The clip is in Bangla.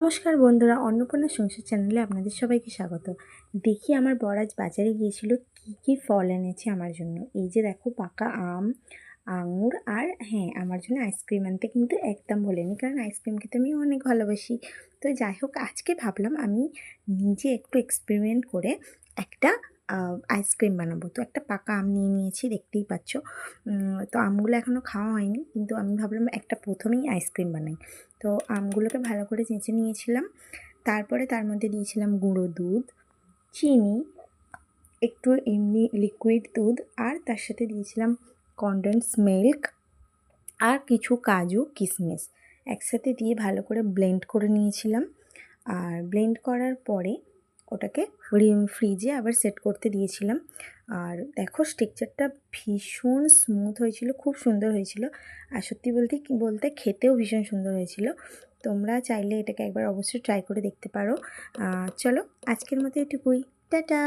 নমস্কার বন্ধুরা, অন্নপূর্ণা সংসার চ্যানেলে আপনাদের সবাইকে স্বাগত। দেখি আমার বর আজ বাজারে গিয়েছিল, কি কি ফল এনেছে আমার জন্য। এই যে দেখো, পাকা আম, আঙুর, আর হ্যাঁ, আমার জন্য আইসক্রিম আনতে কিন্তু একদম বলেনি, কারণ আইসক্রিম খেতে আমি অনেক ভালোবাসি। তো যাই হোক, আজকে ভাবলাম আমি নিজে একটু এক্সপেরিমেন্ট করে একটা আইসক্রিম বানাবো। তো একটা পাকা আম নিয়ে নিয়েছি, দেখতেই পাচ্ছ। তো আমগুলো এখনও খাওয়া হয়নি, কিন্তু আমি ভাবলাম একটা প্রথমেই আইসক্রিম বানাই। তো আমগুলোকে ভালো করে চেঁচে নিয়েছিলাম। তারপরে তার মধ্যে দিয়েছিলাম গুঁড়ো দুধ, চিনি, একটু এমনি লিকুইড দুধ, আর তার সাথে দিয়েছিলাম কনডেন্স মিল্ক আর কিছু কাজু কিশমিশ একসাথে দিয়ে ভালো করে ব্লেন্ড করে নিয়েছিলাম। আর ব্লেন্ড করার পরে ওটাকে ফ্রিজে আবার সেট করতে দিয়েছিলাম। আর দেখো, টেক্সচারটা ভীষণ স্মুথ হয়েছিল, খুব সুন্দর হয়েছিল। আর সত্যি বলতে খেতেও ভীষণ সুন্দর হয়েছিল। তোমরা চাইলে এটাকে একবার অবশ্যই ট্রাই করে দেখতে পারো। চলো, আজকের মতো এটুকুই। টাটা।